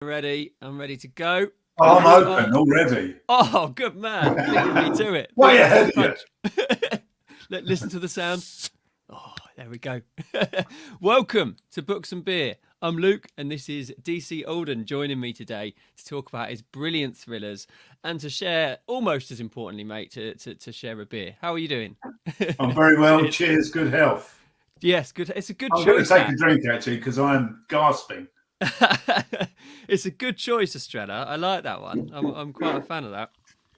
Ready. I'm ready to go. Oh, I'm open already. Oh, good man. Beat me to it. Way Beat me to ahead the of you. punch. Listen to the sound. Oh, there we go. Welcome to Books and Beer. I'm Luke, and this is DC Alden joining me today to talk about his brilliant thrillers and to share, almost as importantly, mate, to share a beer. How are you doing? I'm very well. Cheers. Good health. Yes, good. It's a good I'm choice. going to take a drink actually because I'm gasping. It's a good choice, Estrella. I like that one. I'm quite a fan of that.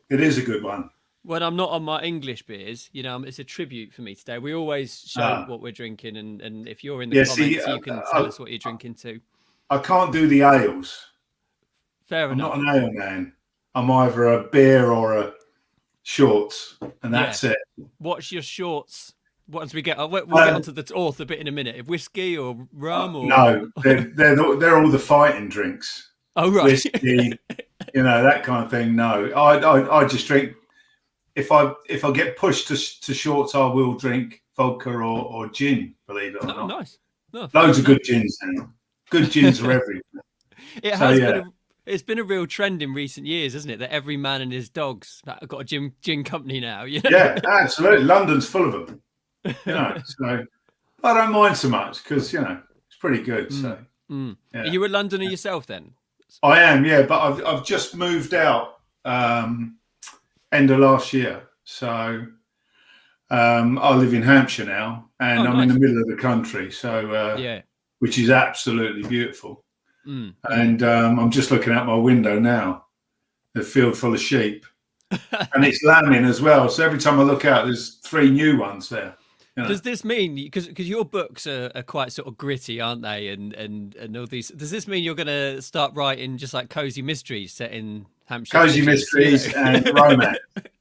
It is a good one. When I'm not on my English beers, it's a tribute for me today. We always show what we're drinking, and if you're in the comments, you can tell us what you're drinking too. I can't do the ales. Fair enough. I'm not an ale man. I'm either a beer or a shorts, and that's it. What's your shorts? Once we get, we'll get onto the author bit in a minute. Whiskey or rum or no, they're all the fighting drinks. Oh right, whiskey, that kind of thing. No, I just drink. If I get pushed to shorts, I will drink vodka or gin. Believe it or not. Nice. No, loads of good gins now. Good gins are everywhere. It's been a real trend in recent years, isn't it? That every man and his dogs have got a gin company now. Yeah, absolutely. London's full of them. So I don't mind so much because it's pretty good. So yeah. Are you a Londoner yourself then? I am, yeah, but I've just moved out end of last year. So I live in Hampshire now, and I'm in the middle of the country. So which is absolutely beautiful. And I'm just looking out my window now, the field full of sheep, and it's lambing as well. So every time I look out, there's 3 new ones there. Does this mean, because your books are quite sort of gritty, aren't they? And all these. Does this mean you're going to start writing just like cozy mysteries set in Hampshire? Cozy mysteries and romance.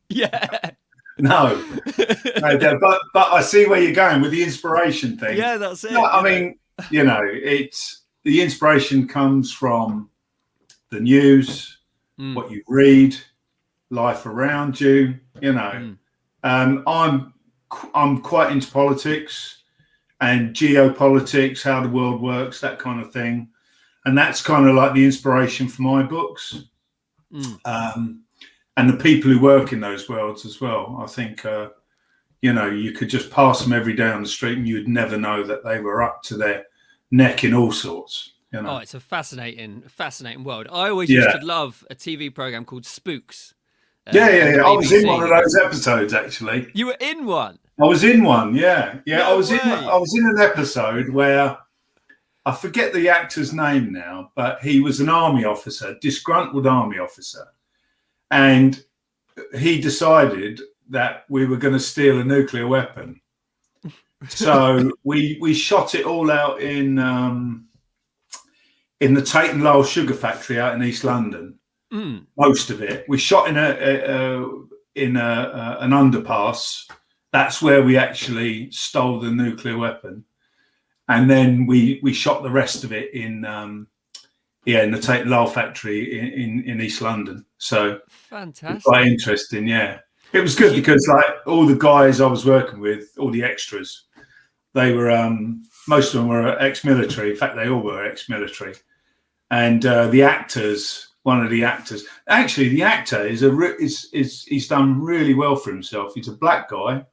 Yeah. No, but I see where you're going with the inspiration thing. Yeah, that's it. No, I mean, it's the inspiration comes from the news, what you read, life around you. I'm quite into politics and geopolitics, how the world works, that kind of thing. And that's kind of like the inspiration for my books. And the people who work in those worlds as well. I think, you could just pass them every day on the street and you'd never know that they were up to their neck in all sorts. Oh, it's a fascinating world. I always used to love a TV program called Spooks. Yeah. I was in one of those episodes, actually. You were in one? I was in one, yeah. No I was way. I was in an episode where I forget the actor's name now, but he was an army officer, disgruntled army officer. And he decided that we were going to steal a nuclear weapon. So we shot it all out in the Tate and Lyle sugar factory out in East London. Most of it we shot in an underpass. That's where we actually stole the nuclear weapon, and then we shot the rest of it in the Tate and Lyle factory in East London. So fantastic, quite interesting. Yeah, it was good because like all the guys I was working with, all the extras, they were most of them were ex-military. In fact, they all were ex-military, and the actors. One of the actors, actually, the actor he's done really well for himself. He's a black guy,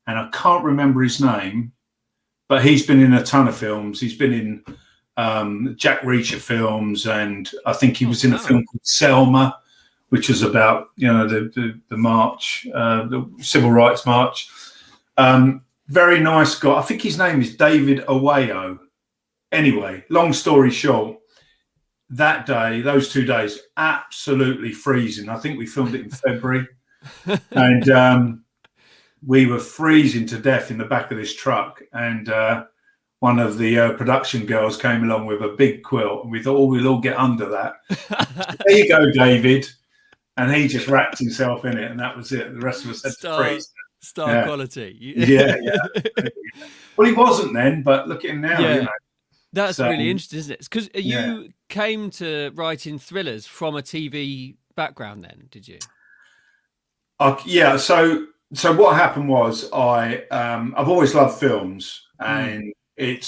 and I can't remember his name, but he's been in a ton of films. He's been in Jack Reacher films, and I think he was in a film called Selma, which was about the march, the civil rights march. Very nice guy. I think his name is David Awayo. Anyway, long story short. That day, those 2 days, absolutely freezing. I think we filmed it in February, and we were freezing to death in the back of this truck. And one of the production girls came along with a big quilt, and we thought, we'll all get under that. There you go, David. And he just wrapped himself in it, and that was it. The rest of us had to freeze. Star quality. Yeah. Well, he wasn't then, but look at him now. Yeah. That's really interesting, isn't it? Because you came to writing thrillers from a TV background then, did you? Yeah. So what happened was I've always loved films, and I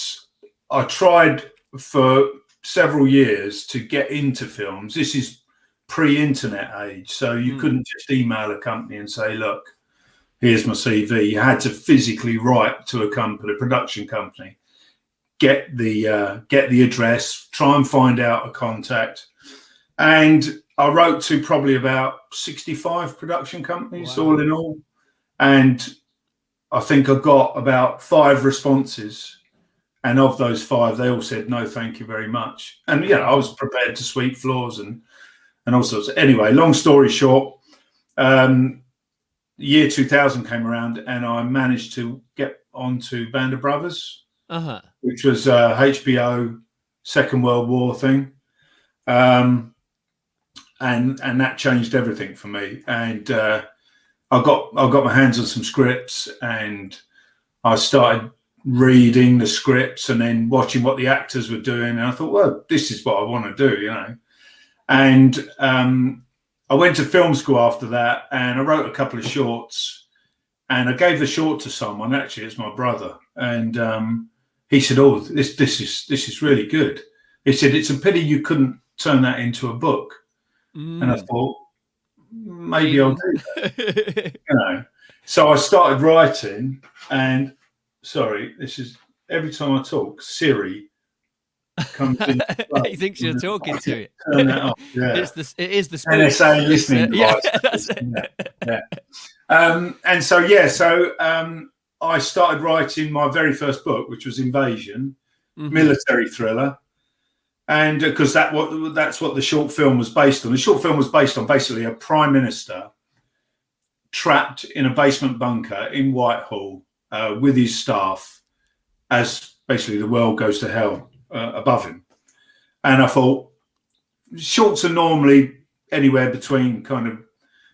tried for several years to get into films. This is pre-internet age, so you couldn't just email a company and say, look, here's my CV. You had to physically write to a company, a production company, get the address, try and find out a contact. And I wrote to probably about 65 production companies, all in all. And I think I got about 5 responses. And of those 5, they all said, no, thank you very much. And, I was prepared to sweep floors and all sorts. Anyway, long story short, year 2000 came around and I managed to get onto Band of Brothers, which was a HBO Second World War thing. And that changed everything for me. And I got my hands on some scripts and I started reading the scripts and then watching what the actors were doing. And I thought, well, this is what I want to do, And I went to film school after that and I wrote a couple of shorts and I gave the short to someone. Actually, it's my brother. And he said, oh, this is really good. He said, it's a pity you couldn't turn that into a book. And I thought, maybe I'll do that. So I started writing and this is every time I talk, Siri comes in. He thinks you're talking to it. Turn that off. Yeah. It is the NSA listening device. That's it. And so I started writing my very first book, which was Invasion, military thriller. And because that's what the short film was based on. The short film was based on basically a prime minister trapped in a basement bunker in Whitehall with his staff as basically the world goes to hell above him. And I thought, shorts are normally anywhere between kind of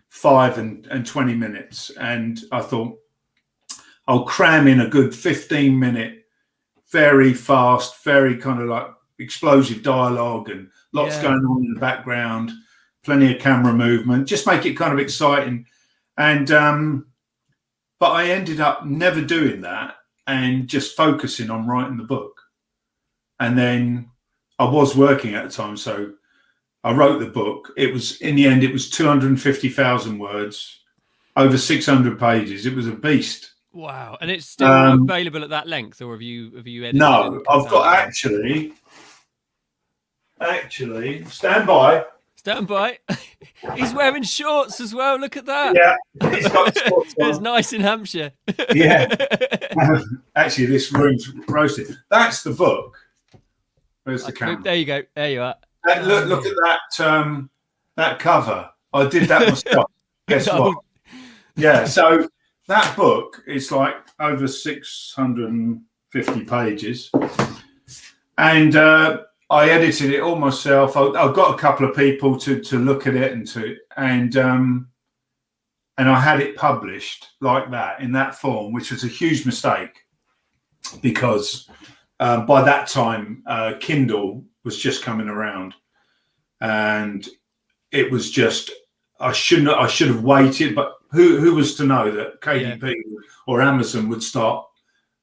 5 and 20 minutes. And I thought, I'll cram in a good 15-minute, very fast, very kind of like explosive dialogue and lots going on in the background, plenty of camera movement, just make it kind of exciting. And but I ended up never doing that and just focusing on writing the book. And then I was working at the time, so I wrote the book. It was, in the end, it was 250,000 words, over 600 pages. It was a beast. Wow. And it's still available at that length, or have you edited? No, I've got actually, stand by. Stand by. He's wearing shorts as well. Look at that. Yeah, he's got shorts on. It's nice in Hampshire. Yeah. Actually, this room's roasted. That's the book. Where's the camera? There you go. There you are. Look at that that cover. I did that myself. Guess what? Yeah. So that book is like over 650 pages, and I edited it all myself. I got a couple of people to look at it and I had it published like that in that form, which was a huge mistake because by that time Kindle was just coming around, and it was just I should have waited. But who was to know that KDP or Amazon would start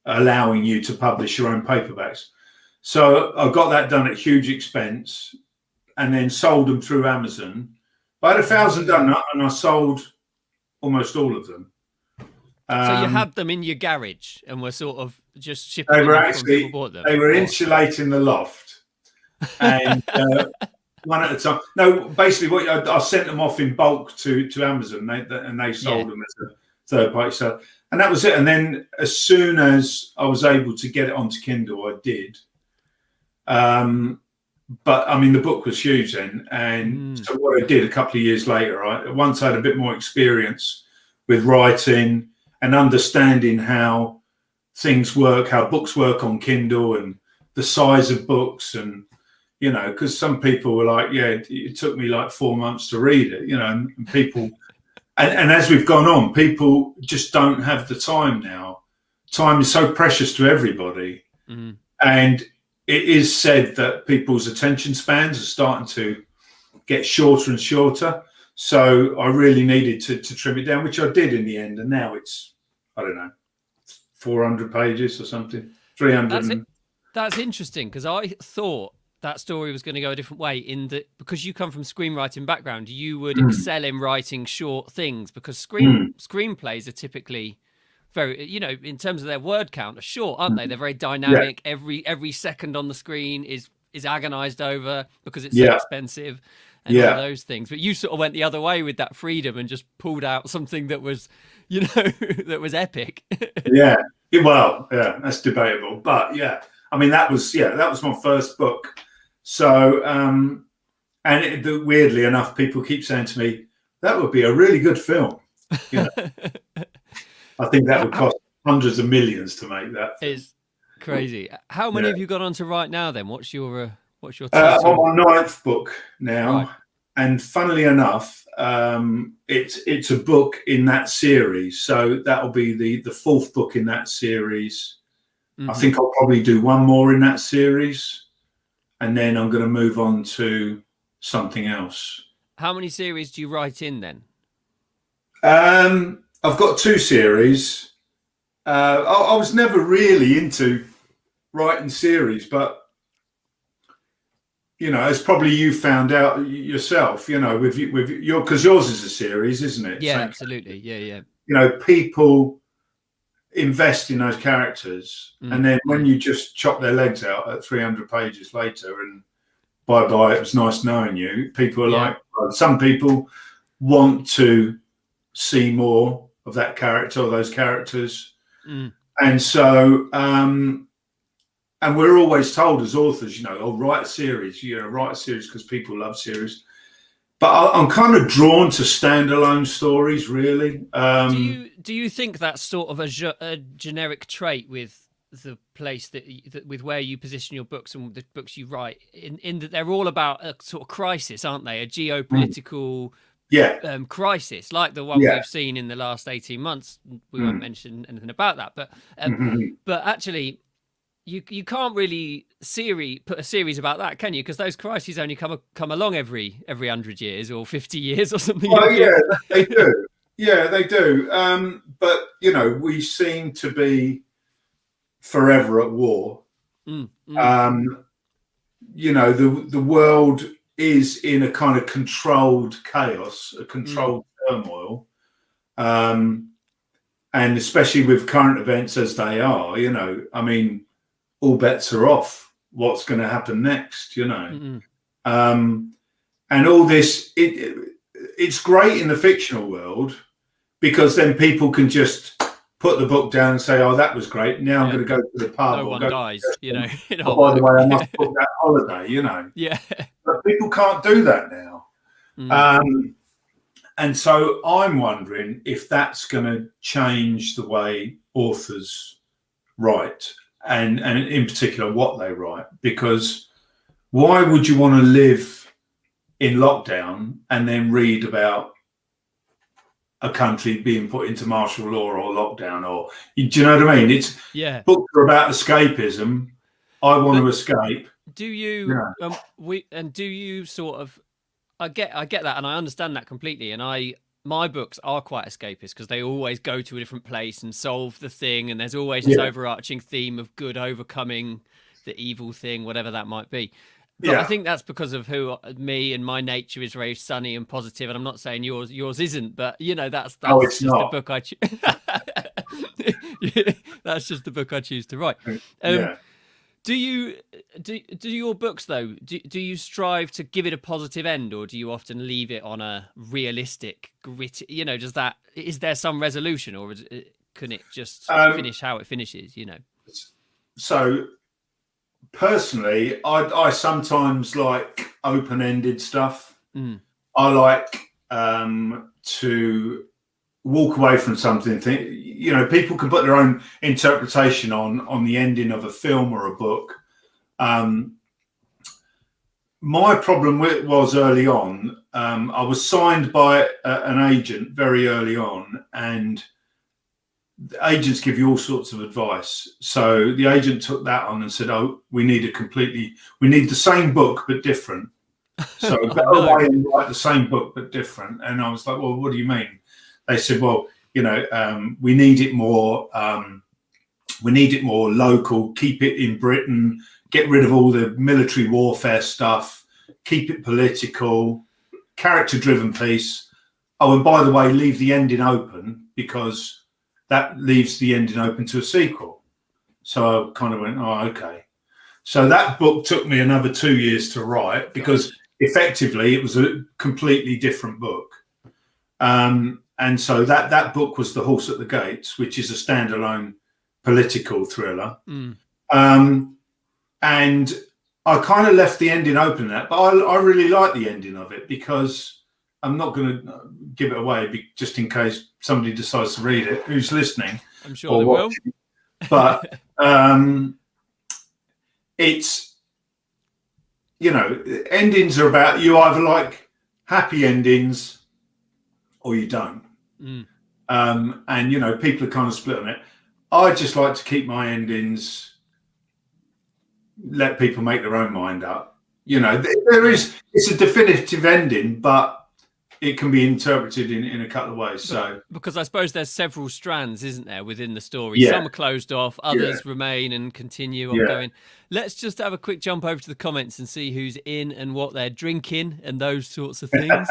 allowing you to publish your own paperbacks? So I got that done at huge expense and then sold them through Amazon. I had 1,000 done and I sold almost all of them. So you had them in your garage and were sort of just shipping them from people bought them? They were insulating the loft and one at a time. No, basically I sent them off in bulk to Amazon and they sold them as a third party. So, and that was it. And then as soon as I was able to get it onto Kindle, I did. But I mean, the book was huge then. And so what I did a couple of years later, once I had a bit more experience with writing and understanding how things work, how books work on Kindle and the size of books. And, because some people were like, it took me like 4 months to read it, and people, and as we've gone on, people just don't have the time now. Time is so precious to everybody. And it is said that people's attention spans are starting to get shorter and shorter. So I really needed to trim it down, which I did in the end. And now it's, I don't know, 400 pages or something, 300. That's interesting because I thought that story was going to go a different way, in that because you come from screenwriting background, you would excel in writing short things, because screenplays are typically very, in terms of their word count, are short, aren't they? They're very dynamic. Every second on the screen is agonized over because it's so expensive and all of those things. But you sort of went the other way with that freedom and just pulled out something that was, that was epic. Well, that's debatable, but I mean, that was my first book. So, weirdly enough, people keep saying to me, that would be a really good film. I think that would cost hundreds of millions to make that. It's crazy. How many have you got on to write now then? What's your title? I'm on my 9th book now. Right. And funnily enough, it's a book in that series. So that'll be the 4th book in that series. I think I'll probably do one more in that series, and then I'm going to move on to something else. How many series do you write in then? I've got 2 series. I was never really into writing series, but as probably you found out yourself, with your, because yours is a series, isn't it? Yeah, absolutely. Yeah. People invest in those characters, and then when you just chop their legs out at 300 pages later and bye, it was nice knowing you, people are like, some people want to see more of that character or those characters. And so and we're always told as authors, write a series, write a series because people love series. But I'm kind of drawn to standalone stories, really. Do you think that's sort of a generic trait with the place that with where you position your books and the books you write, in that they're all about a sort of crisis, aren't they? A geopolitical crisis, like the one we've seen in the last 18 months. We won't mention anything about that, but actually, you can't really put a series about that, can you? Because those crises only come along every 100 years or 50 years or something. Oh yeah, they do. Yeah, they do. But we seem to be forever at war. The world is in a kind of controlled chaos, a controlled turmoil, and especially with current events as they are, I mean, all bets are off. What's going to happen next, and all this, it's great in the fictional world, because then people can just put the book down and say, oh, that was great, now I'm going to go to the pub. No one dies, by the way, I must book that holiday, Yeah. But people can't do that now. And so I'm wondering if that's going to change the way authors write, and in particular what they write, because why would you want to live in lockdown and then read about a country being put into martial law or lockdown? Or, do you know what I mean? It's books are about escapism. I want to escape. Do you do you sort of, I get that, and I understand that completely, and my books are quite escapist because they always go to a different place and solve the thing, and there's always this overarching theme of good overcoming the evil thing, whatever that might be. But I think that's because of me and my nature is very sunny and positive, and I'm not saying yours isn't, but that's just the book I choose. That's just the book I choose to write. Do your books though? Do you strive to give it a positive end, or do you often leave it on a realistic, gritty? Is there some resolution, or can it just finish how it finishes? So personally, I sometimes like open-ended stuff. I like to walk away from something. People can put their own interpretation on the ending of a film or a book. My problem was early on. I was signed by an agent very early on, and agents give you all sorts of advice. So the agent took that on and said, "Oh, we need the same book but different. So go away and write the same book but different." And I was like, "Well, what do you mean?" They said, "Well, we need it more. We need it more local. Keep it in Britain. get rid of all the military warfare stuff, keep it political, character-driven piece. Oh, and by the way, leave the ending open, because that leaves the ending open to a sequel. So I kind of went, oh, okay. So that book took me another 2 years to write, because effectively it was a completely different book. And so that book was The Horse at the Gates, which is a standalone political thriller. And I kind of left the ending open in that, but I really like the ending of it, because I'm not going to give it away just in case somebody decides to read it who's listening. I'm sure they will. But it's, you know, endings are about, you either like happy endings or you don't. And, you know, people are kind of split on it. I just like to keep my endings, let people make their own mind up. You know, it's a definitive ending, but it can be interpreted in a couple of ways. So, because I suppose there's several strands, isn't there, within the story? Some are closed off, others remain and continue ongoing. Let's just have a quick jump over to the comments and see who's in and what they're drinking and those sorts of things.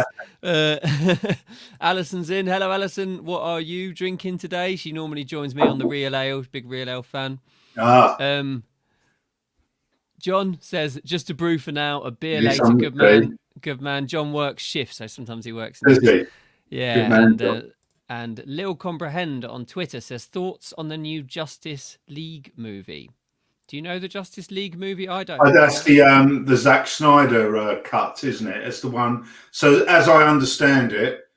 Alison's in. Hello, Alison. What are you drinking today? She normally joins me on the Real Ale. Big Real Ale fan. John says, just a brew for now. A beer later. Good man. Good man. John works shifts, so sometimes he works. Yeah. Man, and Lil Comprehend on Twitter says, thoughts on the new Justice League movie. Do you know the Justice League movie? I don't. That's the Zack Snyder cut, isn't it? It's the one. So as I understand it,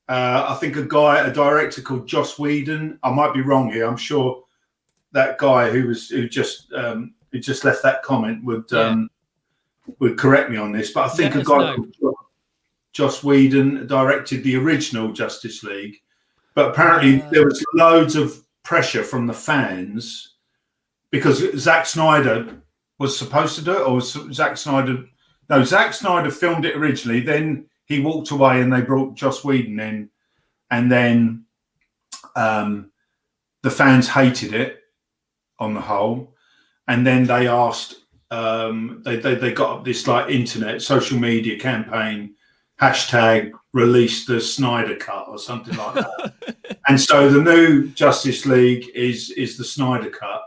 I think a director called Joss Whedon. I might be wrong here. I'm sure that guy who just left that comment would correct me on this, but I think a guy called Joss Whedon directed the original Justice League, but apparently there was loads of pressure from the fans, because Zack Snyder was supposed to do it, or was Zack Snyder? No, Zack Snyder filmed it originally, then he walked away and they brought Joss Whedon in, and then the fans hated it on the whole, and then they asked. They got up this like internet social media campaign, hashtag release the Snyder cut or something like that. And so the new Justice League is the Snyder cut.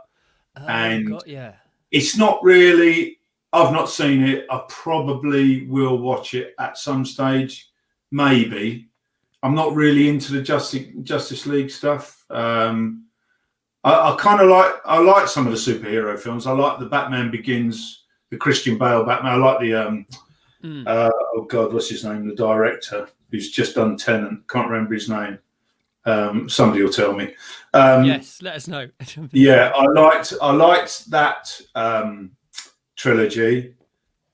It's not really, I've not seen it. I probably will watch it at some stage, maybe. I'm not really into the Justice League stuff. I kind of like some of the superhero films. I like the Batman Begins, the Christian Bale Batman. I like the oh God, what's his name? The director who's just done Tenet. Can't remember his name. Somebody will tell me. Yes, let us know. Yeah, I liked that trilogy.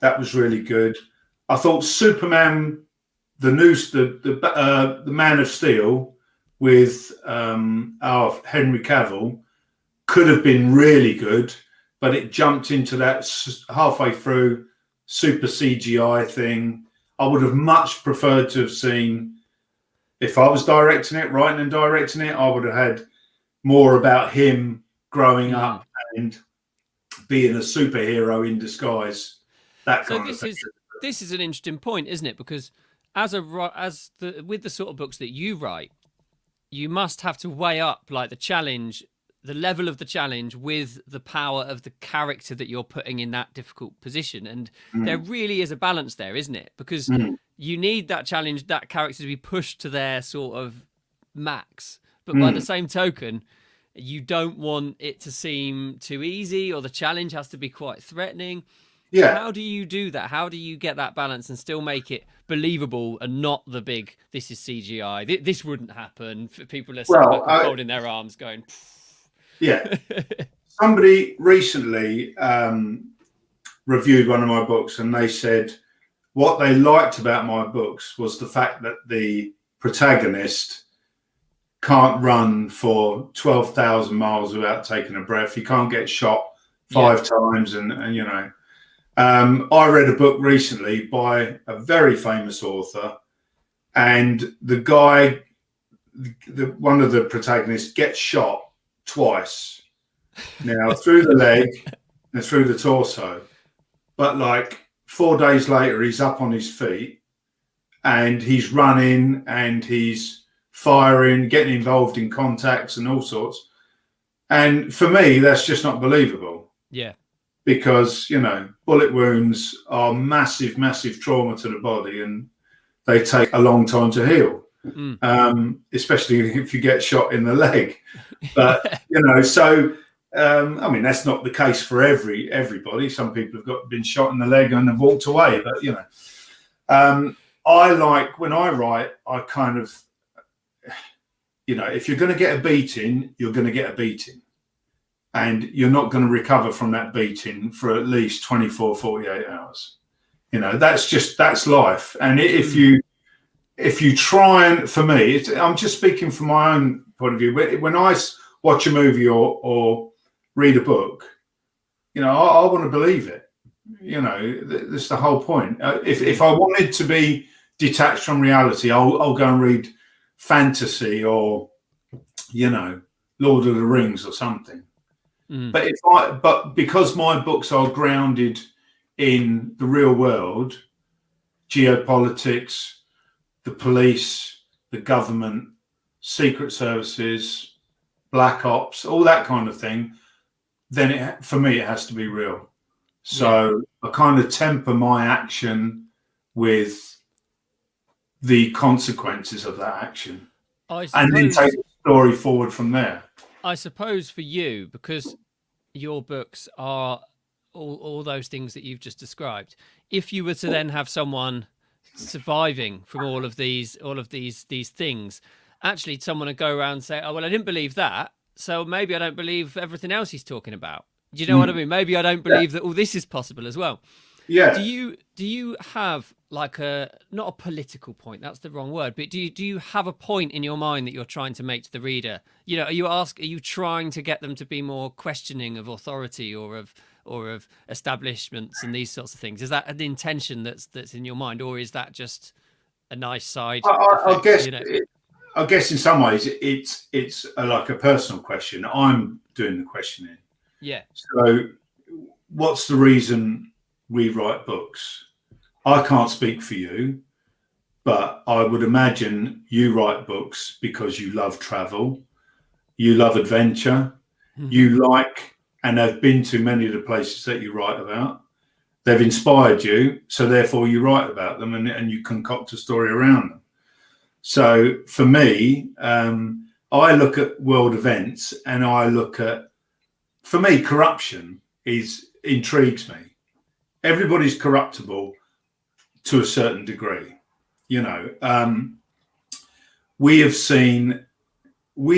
That was really good. I thought Superman, the Man of Steel, with our Henry Cavill, could have been really good, but it jumped into that halfway through super CGI thing. I would have much preferred to have seen, if I was directing it, writing and directing it, I would have had more about him growing up and being a superhero in disguise. That kind of thing. This is an interesting point, isn't it? Because with the sort of books that you write, you must have to weigh up like the level of the challenge with the power of the character that you're putting in that difficult position. And there really is a balance there, isn't it? Because you need that challenge, that character to be pushed to their sort of max. But by the same token, you don't want it to seem too easy, or the challenge has to be quite threatening. Yeah. How do you do that? How do you get that balance and still make it believable and not the big, this is CGI, this wouldn't happen, for people are folding their arms going, pfft. Yeah. Somebody recently reviewed one of my books, and they said what they liked about my books was the fact that the protagonist can't run for 12,000 miles without taking a breath. He can't get shot 5 times, and you know. I read a book recently by a very famous author, and the guy, one of the protagonists, gets shot twice. Now through the leg, and through the torso. But like 4 days later, he's up on his feet and he's running and he's firing, getting involved in contacts and all sorts. And for me, that's just not believable. Yeah. Because, you know, bullet wounds are massive, massive trauma to the body, and they take a long time to heal, especially if you get shot in the leg. But, you know, so, I mean, that's not the case for everybody. Some people have been shot in the leg and have walked away. But, you know, I like, when I write, I kind of, you know, if you're going to get a beating, you're going to get a beating. And you're not going to recover from that beating for at least 24, 48 hours. You know, that's life. And if you try and, for me, I'm just speaking from my own point of view. When I watch a movie or read a book, you know, I want to believe it. You know, that's the whole point. If I wanted to be detached from reality, I'll go and read fantasy or, you know, Lord of the Rings or something. But because my books are grounded in the real world, geopolitics, the police, the government, secret services, black ops, all that kind of thing, then for me it has to be real. So I kind of temper my action with the consequences of that action, and then take the story forward from there. I suppose for you, because your books are all those things that you've just described, if you were to then have someone surviving from all of these things, actually someone would go around and say, oh, well, I didn't believe that, so maybe I don't believe everything else he's talking about. Do you know what I mean? Maybe I don't believe that all this is possible as well. Yeah. Do you have like not a political point, that's the wrong word, but do you have a point in your mind that you're trying to make to the reader? You know, are you trying to get them to be more questioning of authority or of establishments and these sorts of things? Is that an intention that's in your mind, or is that just a nice side I effect, guess you know? I guess in some ways it's like a personal question. I'm doing the questioning. Yeah. So what's the reason we write books? I can't speak for you, but I would imagine you write books because you love travel, you love adventure, you like and have been to many of the places that you write about. They've inspired you, so therefore you write about them and you concoct a story around them. So for me, I look at world events and I look at, for me, corruption intrigues me. Everybody's corruptible to a certain degree. You know, we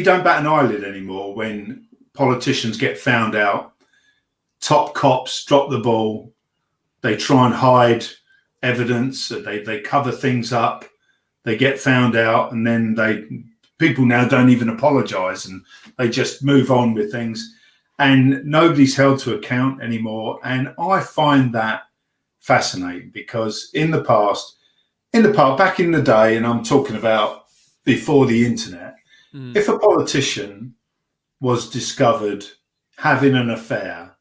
don't bat an eyelid anymore when politicians get found out. Top cops drop the ball. They try and hide evidence. They cover things up. They get found out, and then people now don't even apologize, and they just move on with things. And nobody's held to account anymore. And I find that fascinating because in the past, back in the day, and I'm talking about before the internet, if a politician was discovered having an affair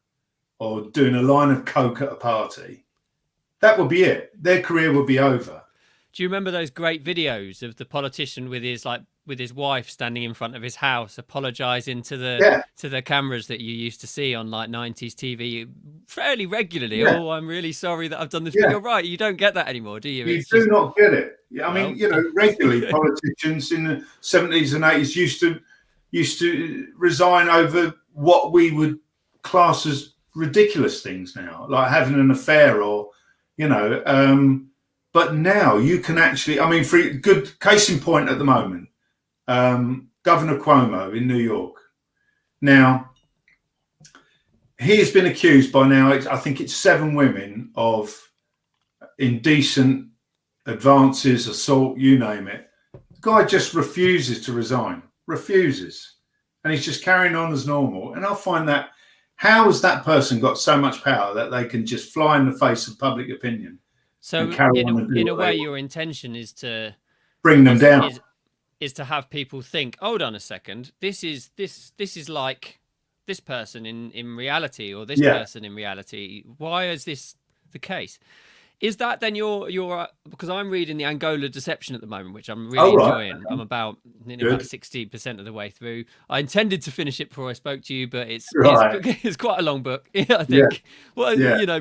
or doing a line of coke at a party, that would be it. Their career would be over. Do you remember those great videos of the politician with his wife standing in front of his house, apologising to the cameras that you used to see on like 90s TV fairly regularly? Yeah. Oh, I'm really sorry that I've done this. But you're right, you don't get that anymore, do you? You do not get it. I mean, you know, regularly politicians in the 70s and 80s used to resign over what we would class as ridiculous things now, like having an affair or, you know. But now you can actually, I mean, for a good case in point at the moment, Governor Cuomo in New York. Now, he has been accused by now, I think it's 7 women of indecent advances, assault, you name it. The guy just refuses to resign, and he's just carrying on as normal. And I find that, how has that person got so much power that they can just fly in the face of public opinion? So in a way, your intention is to bring them down. Is to have people think, hold on a second, this is like this person in reality, or this Yeah. person in reality. Why is this the case? Is that then your because I'm reading the Angola Deception at the moment, which I'm really Oh, right. enjoying. I'm about Good. 60% of the way through. I intended to finish it before I spoke to you, but it's Right. it's quite a long book, I Yeah. think. Well, Yeah.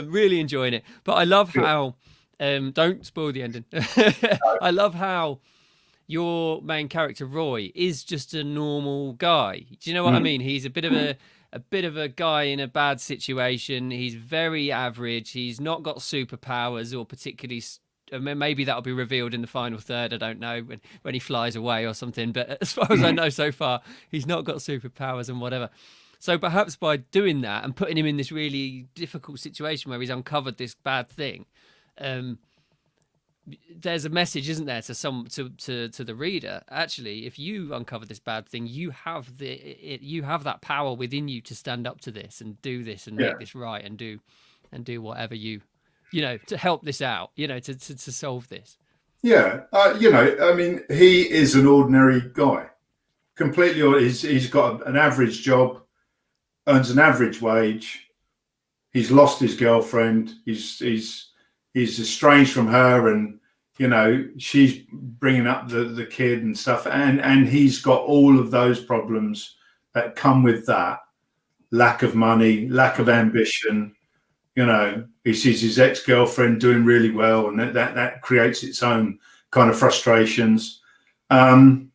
really enjoying it. But I love Good. how don't spoil the ending. I love how your main character Roy is just a normal guy. Do you know what I mean? He's a bit of a guy in a bad situation. He's very average. He's not got superpowers or particularly. Maybe that'll be revealed in the final third. I don't know when he flies away or something. But as far as I know so far, he's not got superpowers and whatever. So perhaps by doing that and putting him in this really difficult situation where he's uncovered this bad thing, there's a message, isn't there, to the reader? Actually, if you uncover this bad thing, you have that power within you to stand up to this and do this and make this right and do whatever to help this out, to solve this. Yeah. I mean, he is an ordinary guy. Completely. He's got an average job, earns an average wage. He's lost his girlfriend. He's estranged from her, and she's bringing up the kid and stuff, and he's got all of those problems that come with that: lack of money, lack of ambition. He sees his ex-girlfriend doing really well, and that creates its own kind of frustrations. And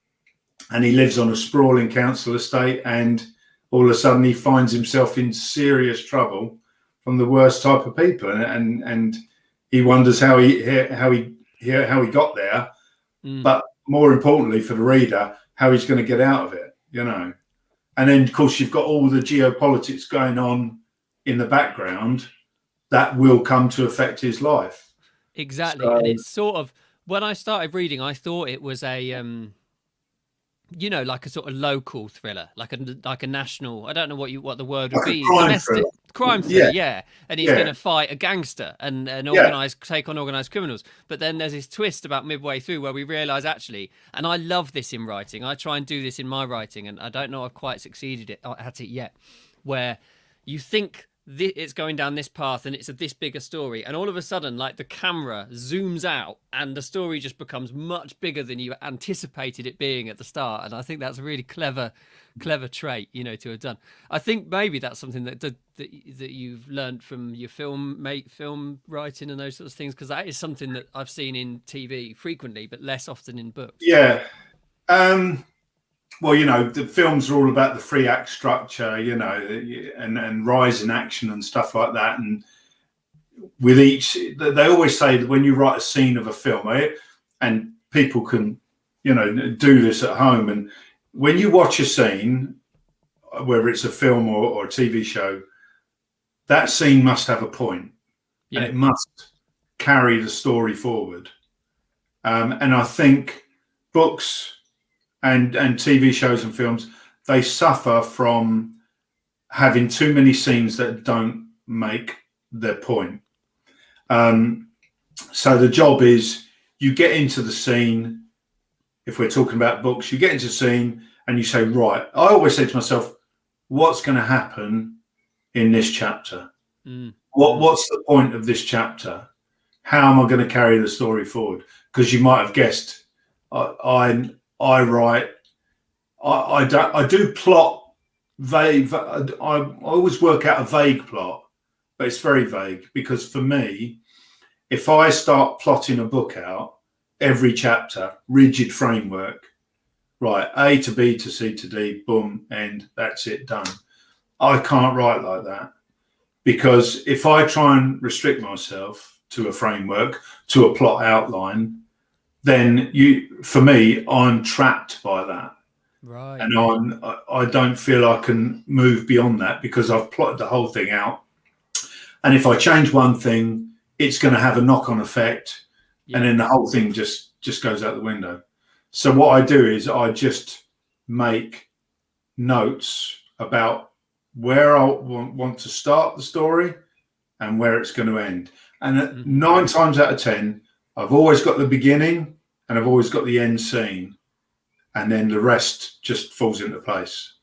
he lives on a sprawling council estate, and all of a sudden he finds himself in serious trouble from the worst type of people, and he wonders how he got there, but more importantly for the reader, how he's going to get out of it, And then, of course, you've got all the geopolitics going on in the background that will come to affect his life. Exactly, and it's sort of, when I started reading, I thought it was a like a sort of local thriller, like a national. I don't know what the word would be. Domestic crime thriller, yeah. And he's going to fight a gangster and take on organized criminals. But then there's this twist about midway through where we realise actually, and I love this in writing. I try and do this in my writing, and I don't know I've quite succeeded at it yet. Where you think it's going down this path and it's this bigger story, and all of a sudden, like, the camera zooms out and the story just becomes much bigger than you anticipated it being at the start. And I think that's a really clever trait, to have done. I think maybe that's something that you've learned from your film writing and those sorts of things, because that is something that I've seen in TV frequently, but less often in books. Yeah. Well, the films are all about the three act structure, and rise in action and stuff like that. And with each, they always say that when you write a scene of a film, and people can, do this at home. And when you watch a scene, whether it's a film or a TV show, that scene must have a point, and it must carry the story forward. And I think books and TV shows and films, they suffer from having too many scenes that don't make their point. So the job is, you get into the scene. If we're talking about books, you get into the scene and you say, right, I always say to myself, what's going to happen in this chapter? What's the point of this chapter? How am I going to carry the story forward? Because you might have guessed, I do plot vague. I always work out a vague plot, but it's very vague, because for me, if I start plotting a book out, every chapter, rigid framework, right, A to B to C to D, boom, end, that's it, done. I can't write like that, because if I try and restrict myself to a framework, to a plot outline, then for me, I'm trapped by that. Right. And I don't feel I can move beyond that, because I've plotted the whole thing out. And if I change one thing, it's going to have a knock-on effect, and then the whole thing just goes out the window. So what I do is I just make notes about where I want to start the story and where it's going to end. And 9 times out of 10, I've always got the beginning and I've always got the end scene, and then the rest just falls into place.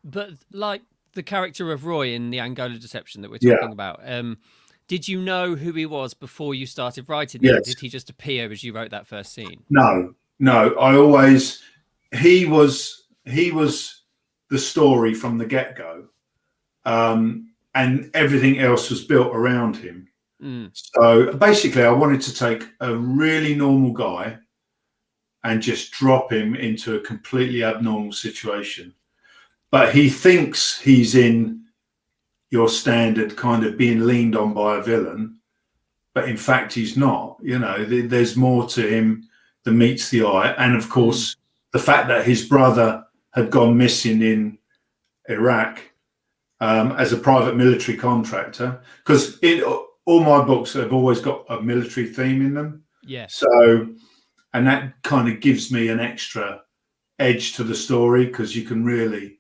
But like the character of Roy in the Angola Deception that we're Yeah. talking about, did you know who he was before you started writing it? Or Yes. did he just appear as you wrote that first scene? No. I always he was the story from the get-go, and everything else was built around him. So basically, I wanted to take a really normal guy and just drop him into a completely abnormal situation. But he thinks he's in your standard kind of being leaned on by a villain, but in fact he's not. There's more to him than meets the eye. And of course, the fact that his brother had gone missing in Iraq as a private military contractor, because all my books have always got a military theme in them. Yeah. So, and that kind of gives me an extra edge to the story, because you can really,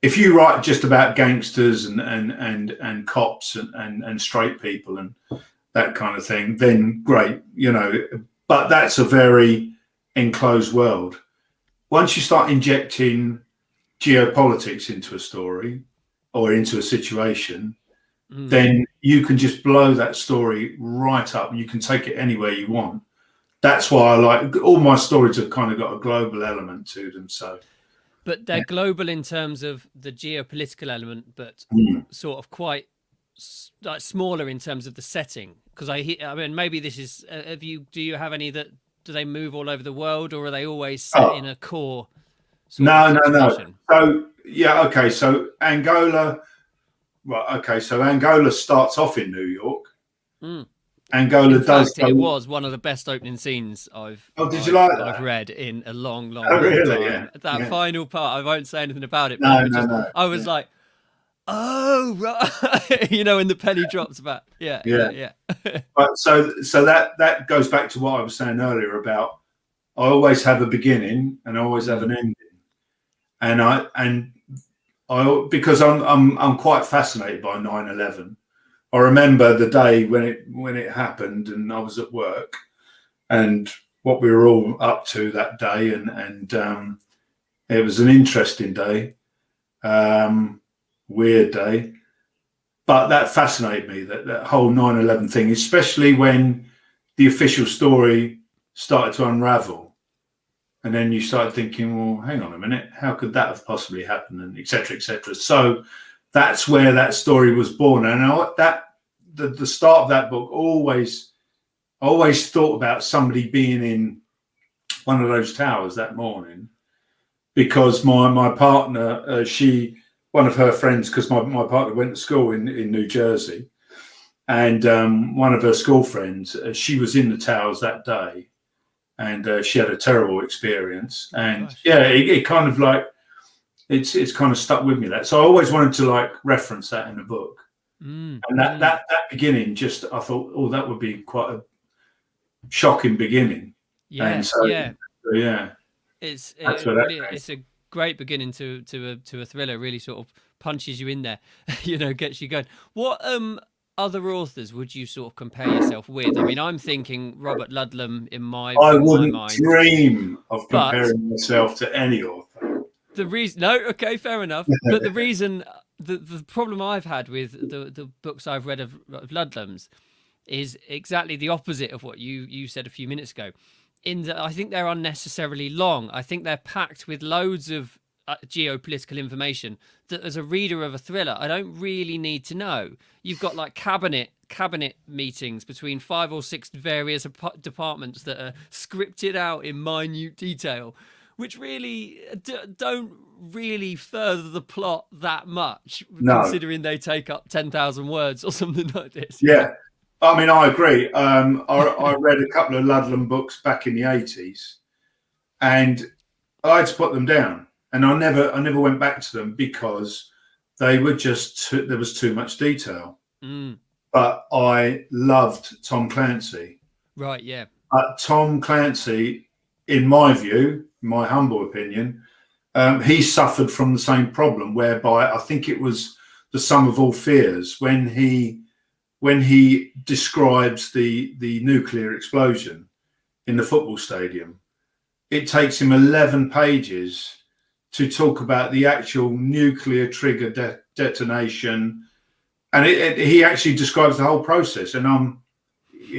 if you write just about gangsters and cops and straight people and that kind of thing, then great, but that's a very enclosed world. Once you start injecting geopolitics into a story or into a situation, then you can just blow that story right up and you can take it anywhere you want. That's why I like all my stories have kind of got a global element to them. So, but they're global in terms of the geopolitical element, but sort of quite like smaller in terms of the setting. Because I mean, maybe this is. Do you have any that do they move all over the world, or are they always set in a core? No. So yeah, okay. So Angola, right? Okay, so Angola starts off in New York. Angola does. It was one of the best opening scenes I've read in a long really? time. Yeah. That final part, I won't say anything about it. No. I was like, oh right, when the penny drops back. Yeah. But so that goes back to what I was saying earlier about I always have a beginning and I always have an ending, and I because I'm quite fascinated by 9/11. I remember the day when it happened, and I was at work, and what we were all up to that day, and it was an interesting day, weird day, but that fascinated me, that whole 9/11 thing, especially when the official story started to unravel, and then you started thinking, well, hang on a minute, how could that have possibly happened, and etc. So that's where that story was born, and the start of that book always thought about somebody being in one of those towers that morning, because my partner, one of her friends, because my partner went to school in New Jersey, and one of her school friends, she was in the towers that day, and she had a terrible experience, and it kind of like it's kind of stuck with me, that. So I always wanted to like reference that in the book. And that beginning, just I thought, oh, that would be quite a shocking beginning. It's a great beginning to a thriller. Really sort of punches you in there, gets you going. What other authors would you sort of compare yourself with? I mean, I'm thinking Robert Ludlum in my mind. Dream of comparing myself to any author. Fair enough. But the reason. The problem I've had with the books I've read of Ludlum's is exactly the opposite of what you said a few minutes ago, in that I think they're unnecessarily long. I think they're packed with loads of geopolitical information that, as a reader of a thriller, I don't really need to know. You've got like cabinet meetings between 5 or 6 various departments that are scripted out in minute detail, which really don't really further the plot that much, considering they take up 10,000 words or something like this. Yeah, I mean, I agree. I read a couple of Ludlum books back in the 80s, and I had to put them down, and I never went back to them because they were just there was too much detail. But I loved Tom Clancy. Right, yeah. Tom Clancy, in my view, my humble opinion, he suffered from the same problem, whereby I think it was the sum of all fears when he describes the nuclear explosion in the football stadium. It takes him 11 pages to talk about the actual nuclear trigger detonation. And he actually describes the whole process. And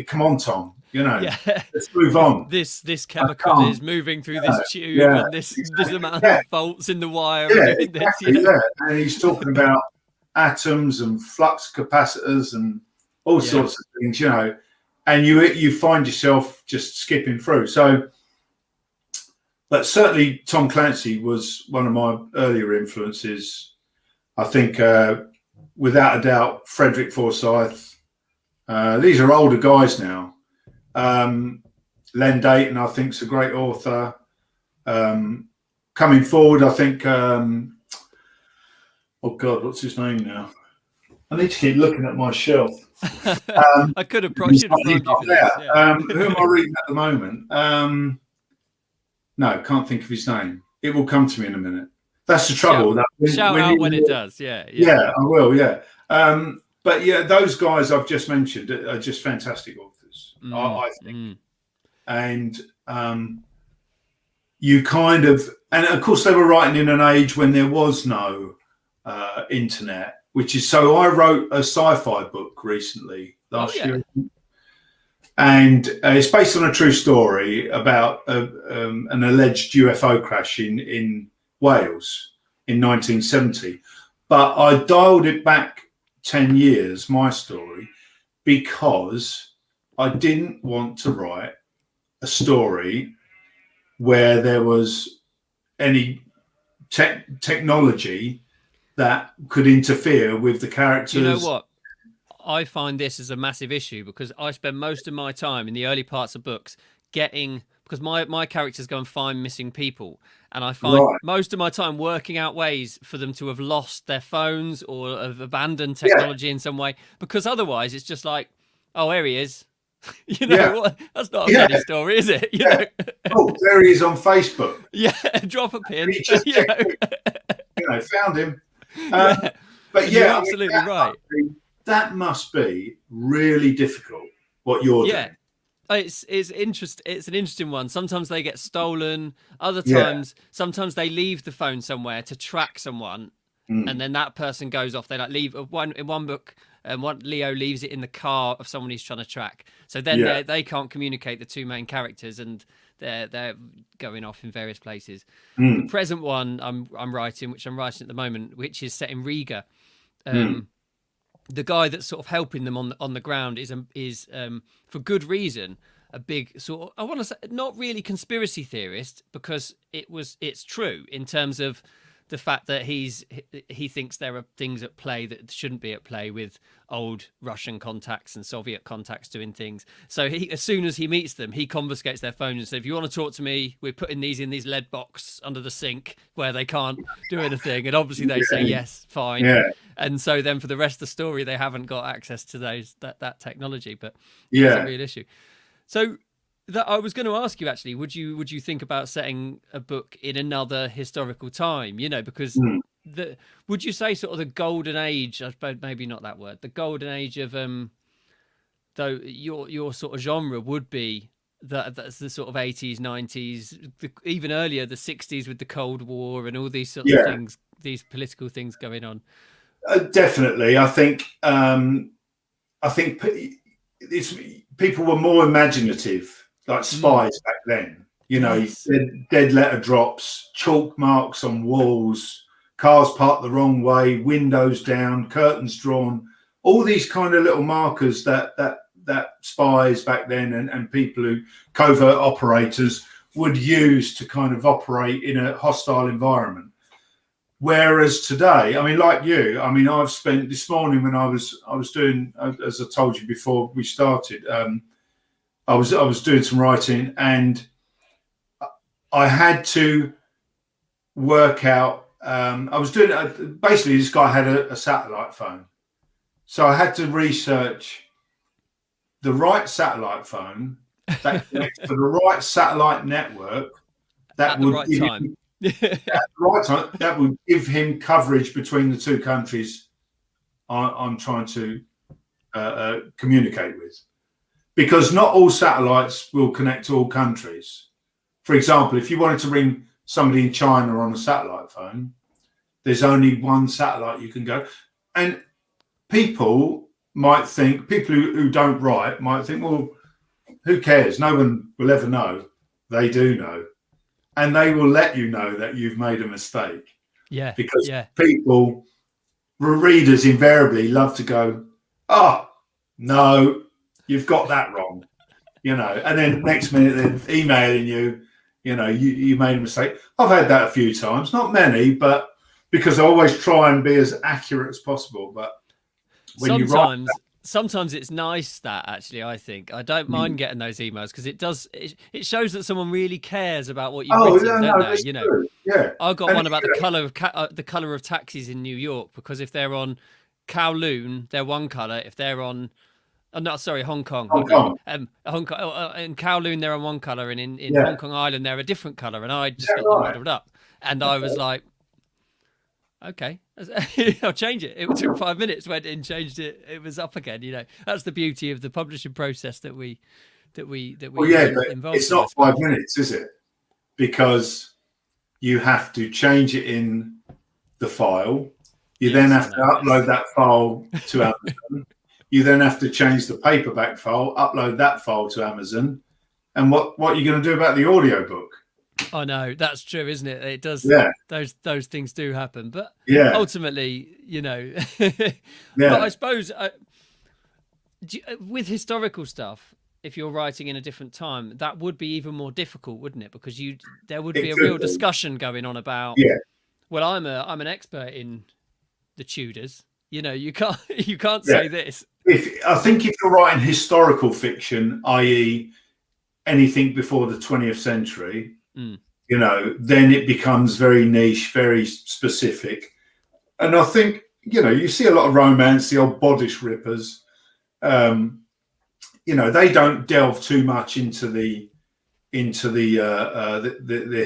come on, Tom, Yeah. let's move on. This chemical is moving through this tube, and this amount of volts in the wire. Yeah, doing exactly, this, And he's talking about atoms and flux capacitors and all sorts of things, and you find yourself just skipping through. So, but certainly Tom Clancy was one of my earlier influences. I think, without a doubt, Frederick Forsyth. These are older guys now. Len Dayton, I think, is a great author. Coming forward, I think. Oh God, what's his name now? I need to keep looking at my shelf. I should have primed you for this. Yeah. Who am I reading at the moment? No, can't think of his name. It will come to me in a minute. That's the trouble. Shout out when it does. Yeah, I will. Yeah. But yeah, those guys I've just mentioned are just fantastic authors, I think. And you kind of, and of course they were writing in an age when there was no internet, so I wrote a sci-fi book recently last year. And it's based on a true story about an alleged UFO crash in Wales in 1970. But I dialed it back 10 years, my story, because I didn't want to write a story where there was any technology that could interfere with the characters. You know what? I find this as a massive issue because I spend most of my time in the early parts of books because my characters go and find missing people, and I find most of my time working out ways for them to have lost their phones or have abandoned technology in some way, because otherwise it's just like, oh, here he is. What? That's not a funny story, is it? Oh, there he is on Facebook. Yeah, drop a pin. Found him. But you're absolutely right. That must be really difficult. What you're doing. It's interest. It's an interesting one. Sometimes they get stolen. Other times, sometimes they leave the phone somewhere to track someone, and then that person goes off. They leave in one book. Leo leaves it in the car of someone he's trying to track. So then they can't communicate, the two main characters, and they're going off in various places. The present one I'm writing, which I'm writing at the moment, which is set in Riga. The guy that's sort of helping them on the ground is for good reason a big sort of, I want to say, not really conspiracy theorist, because it's true in terms of the fact that he thinks there are things at play that shouldn't be at play with old Russian contacts and Soviet contacts doing things. So as soon as he meets them, he confiscates their phone and says, if you want to talk to me, we're putting these in these lead box under the sink where they can't do anything. And obviously they say, yes, fine. Yeah. And so then for the rest of the story, they haven't got access to that technology, but it's a real issue. So that I was going to ask you, actually, would you think about setting a book in another historical time? Because would you say sort of the golden age? I suppose maybe not that word. The golden age of though your sort of genre would be that's the sort of 80s, 90s, even earlier, the 60s with the Cold War and all these sorts of things, these political things going on. Definitely, I think people were more imaginative. Like spies back then, dead letter drops, chalk marks on walls, cars parked the wrong way, windows down, curtains drawn, all these kind of little markers that spies back then and people who covert operators would use to kind of operate in a hostile environment. Whereas today, I mean, like you, I've spent this morning when I was doing, as I told you before we started, I was doing some writing, and I had to work out. I was doing basically. This guy had a satellite phone, so I had to research the right satellite phone that connects to the right satellite network that would at the right time. At the right time, that would give him coverage between the two countries I'm trying to communicate with. Because not all satellites will connect to all countries. For example, if you wanted to ring somebody in China on a satellite phone, there's only one satellite you can go. And people who don't write might think, well, who cares? No one will ever know. They do know. And they will let you know that you've made a mistake. Yeah. Because readers invariably love to go, oh, no, you've got that wrong. And then next minute they're emailing you, you made a mistake. I've had that a few times, not many, but because I always try and be as accurate as possible. But when sometimes it's nice that actually, I think I don't mind getting those emails because it shows that someone really cares about what you've written, don't they? True. Yeah, I got one about the color of taxis in New York, because if they're on Kowloon, they're one color. If they're on Hong Kong. In Kowloon, they're on one color, and in Hong Kong Island, they're a different color. And I just got them muddled up, and I was like, okay, I'll change it. It took 5 minutes, went in, changed it. It was up again. That's the beauty of the publishing process that we involved. It's not 5 minutes, is it? Because you have to change it in the file. You then have to upload that file to Amazon. You then have to change the paperback file, upload that file to Amazon. And what are you going to do about the audiobook? I know, that's true, isn't it? It does. Yeah. Those things do happen, but ultimately, But I suppose with historical stuff, if you're writing in a different time, that would be even more difficult, wouldn't it? Because there would be a real discussion going on about. Yeah. Well, I'm an expert in the Tudors. You can't say this. I think if you're writing historical fiction, i.e., anything before the 20th century. Then it becomes very niche, very specific. And I think, you see a lot of romance, the old bodice rippers, they don't delve too much into the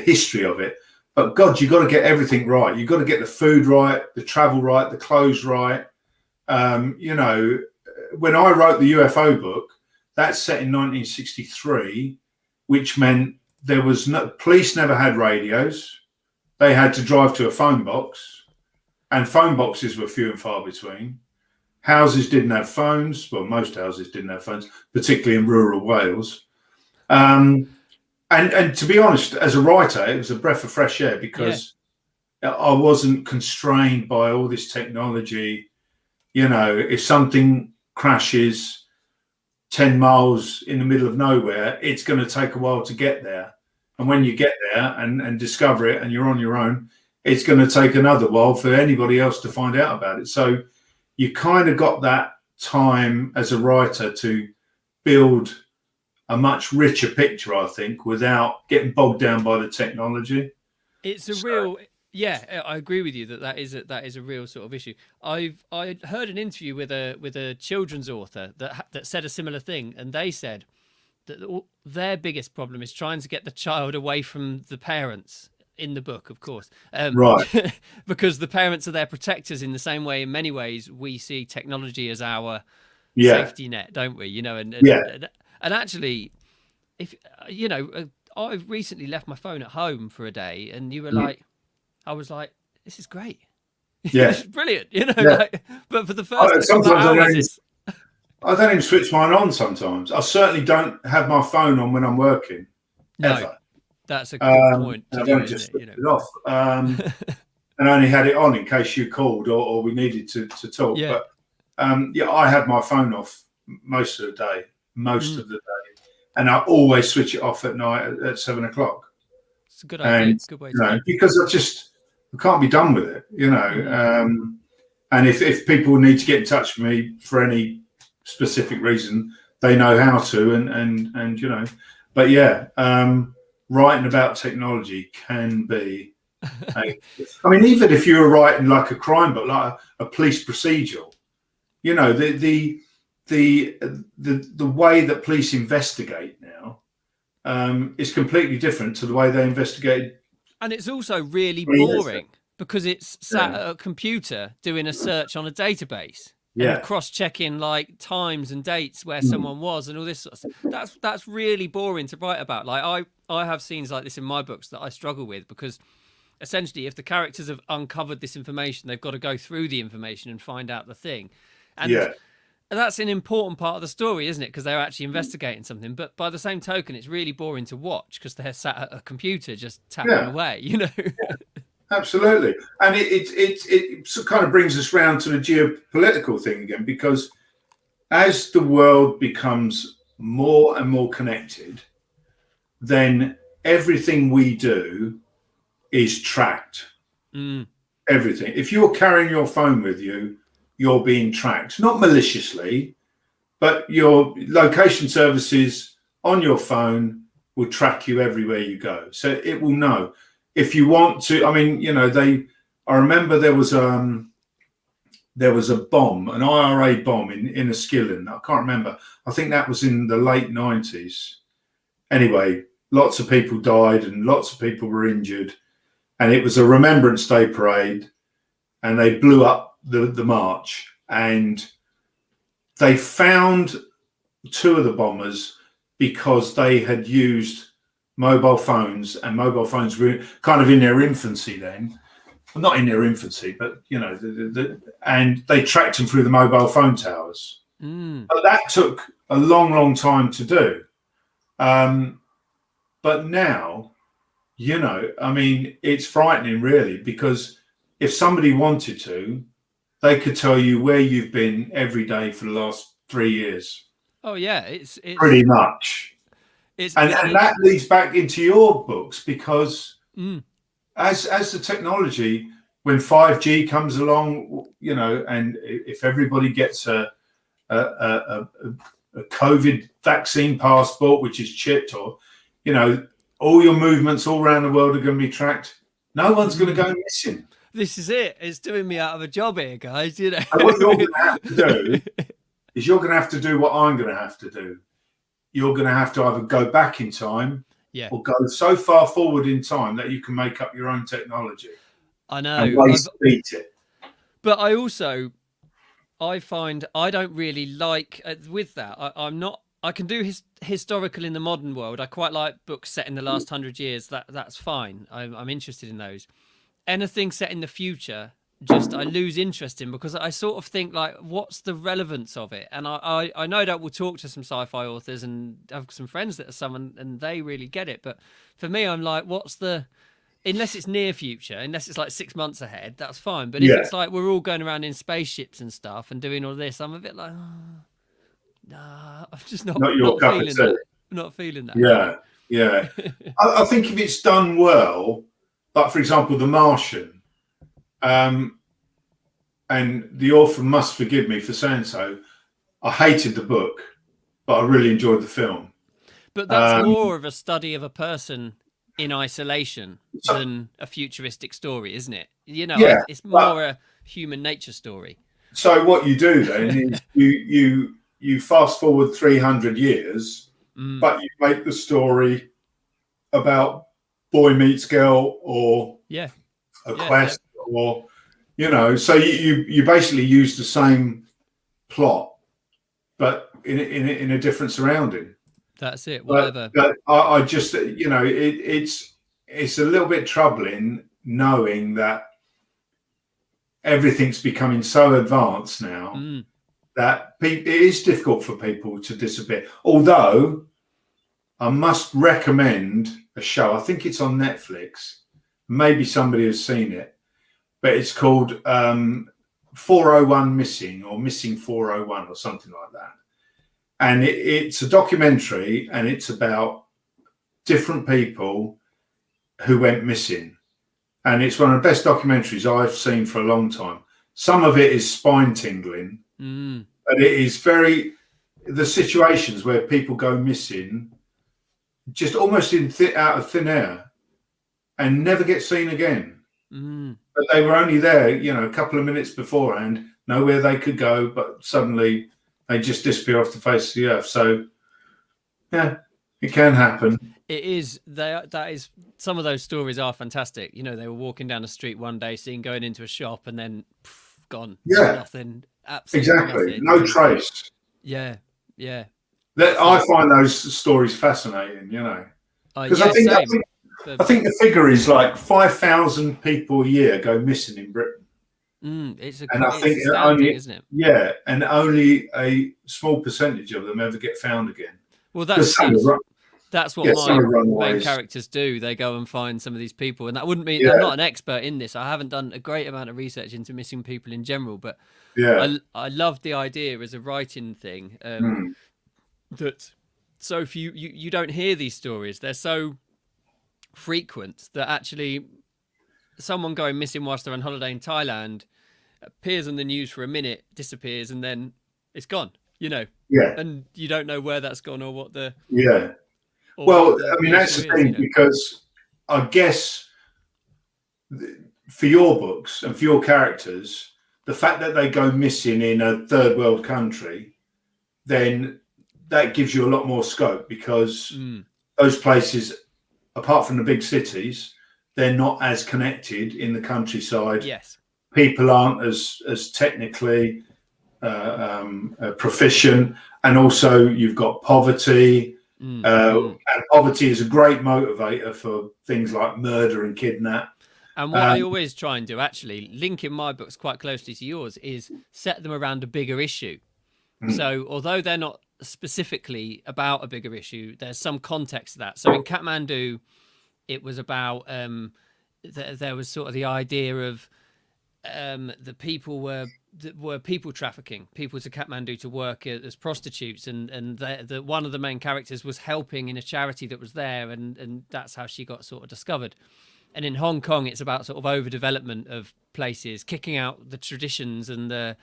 history of it. But God, you've got to get everything right. You've got to get the food right, the travel right, the clothes right. When I wrote the UFO book, that's set in 1963, which meant there was police never had radios. They had to drive to a phone box, and phone boxes were few and far between. Houses didn't have phones. Well, most houses didn't have phones, particularly in rural Wales. And to be honest, as a writer, it was a breath of fresh air because I wasn't constrained by all this technology. If something crashes 10 miles in the middle of nowhere, it's going to take a while to get there. And when you get there and discover it and you're on your own, it's going to take another while for anybody else to find out about it. So you kind of got that time as a writer to build a much richer picture, I think, without getting bogged down by the technology. It's a real... Yeah, I agree with you that is a real sort of issue. I heard an interview with a children's author that said a similar thing, and they said that their biggest problem is trying to get the child away from the parents in the book, of course, right? Because the parents are their protectors in the same way. In many ways, we see technology as our safety net, don't we? And actually, if I recently left my phone at home for a day, and you were like. I was like, this is great. Yeah. This is brilliant, but for the first sometimes hours, I don't even switch mine on sometimes. I certainly don't have my phone on when I'm working. No, ever. That's a good point. I don't just switch it off. And I only had it on in case you called or we needed to talk. Yeah. But I have my phone off most of the day, and I always switch it off at night at 7 o'clock. It's a good idea. It's a good way to because I can't be done with it, and if people need to get in touch with me for any specific reason, they know how to, and but writing about technology can be even if you were writing like a crime book, like a police procedural, the way that police investigate now is completely different to the way they investigated. And it's also really boring because it's sat at a computer doing a search on a database. and Yeah. cross-checking like times and dates where someone was and all this sort of stuff. That's really boring to write about. Like I have scenes like this in my books that I struggle with, because essentially if the characters have uncovered this information, they've got to go through the information and find out the thing. And Yeah. that's an important part of the story, isn't it? Because they're actually investigating something. But by the same token, it's really boring to watch because they're sat at a computer just tapping Yeah. away, you know? Absolutely. And it kind of brings us round to the geopolitical thing again, because as the world becomes more and more connected, then everything we do is tracked. Everything. If you're carrying your phone with you, you're being tracked, not maliciously, but your location services on your phone will track you everywhere you go. So it will know. If you want to, I mean, you know, I remember there was a bomb, an IRA bomb in Enniskillen. I can't remember. I think that was in the late 90s. Anyway, lots of people died and lots of people were injured. And it was a Remembrance Day parade, and they blew up the march, and they found two of the bombers because they had used mobile phones, and mobile phones were kind of in their infancy then. Well, not in their infancy, but you know, and they tracked them through the mobile phone towers. But that took a long, long time to do. But now, you know, I mean, it's frightening, really, because if somebody wanted to, they could tell you where you've been every day for the last 3 years. Oh yeah, it's pretty much. And that leads back into your books, because as the technology, when 5G comes along, you know, and if everybody gets a COVID vaccine passport, which is chipped, or, you know, all your movements all around the world are going to be tracked. No one's going to go missing. This is it. It's doing me out of a job here, guys. You know. And what you're going to have to do is you're going to have to do what I'm going to have to do. You're going to have to either go back in time, or go so far forward in time that you can make up your own technology. I know. And beat it. But I find I don't really like with that. I'm not. I can do historical in the modern world. I quite like books set in the last 100 years. That's fine. I'm interested in those. Anything set in the future, just I lose interest in, because I sort of think, like, what's the relevance of it? And I no doubt will talk to some sci-fi authors and have some friends that are some, and they really get it. But for me, I'm like, unless it's near future, unless it's like 6 months ahead, that's fine. But if it's like we're all going around in spaceships and stuff and doing all this, I'm a bit like, nah, I'm just not feeling that. Not feeling that. Yeah. I think if it's done well, like, for example, The Martian, and the author must forgive me for saying so, I hated the book, but I really enjoyed the film. But that's more of a study of a person in isolation than a futuristic story, isn't it? You know, it's more a human nature story. So what you do then is you fast forward 300 years, but you make the story about boy meets girl, or a quest, or, you know, so you basically use the same plot, but in a different surrounding. That's it. Whatever. But I just, you know, it's a little bit troubling knowing that everything's becoming so advanced now that it is difficult for people to disappear. Although I must recommend a show. I think it's on Netflix. Maybe somebody has seen it, but it's called 401 Missing, or Missing 401, or something like that. And it's a documentary, and it's about different people who went missing. And it's one of the best documentaries I've seen for a long time. Some of it is spine tingling, but it is the situations where people go missing, just almost out of thin air, and never get seen again. But they were only there, you know, a couple of minutes beforehand, know where they could go, but suddenly they just disappear off the face of the earth. So, yeah, it can happen. It is. That is. Some of those stories are fantastic. You know, they were walking down the street one day, going into a shop, and then gone. Yeah. Nothing. absolutely Exactly. nothing. No trace. Yeah, yeah. I find those stories fascinating, because Yeah, same. I think the figure is like 5,000 people a year go missing in Britain. It's And I think astounding, isn't it? yeah, and only a small percentage of them ever get found again. Well, Because that's what my main runaways. characters do. They go and find some of these people, and that wouldn't mean Yeah. I'm not an expert in this. I haven't done a great amount of research into missing people in general, but Yeah. I love the idea as a writing thing. That so if you don't hear these stories, they're so frequent that actually someone going missing whilst they're on holiday in Thailand appears on the news for a minute, disappears, and then it's gone. Yeah. And you don't know where that's gone or what the Well, I mean, that's the thing, because I guess for your books and for your characters, the fact that they go missing in a third world country, then that gives you a lot more scope, because those places, apart from the big cities, they're not as connected in the countryside. Yes. People aren't as technically proficient, and also you've got poverty. And poverty is a great motivator for things like murder and kidnap. And what I always try and do, actually, linking my books quite closely to yours, is set them around a bigger issue. So although they're not specifically about a bigger issue, there's some context to that. So in Kathmandu, it was about there was sort of the idea of the people were people trafficking people to Kathmandu to work as prostitutes, and the one of the main characters was helping in a charity that was there, and that's how she got sort of discovered. And in Hong Kong, it's about sort of overdevelopment of places, kicking out the traditions and the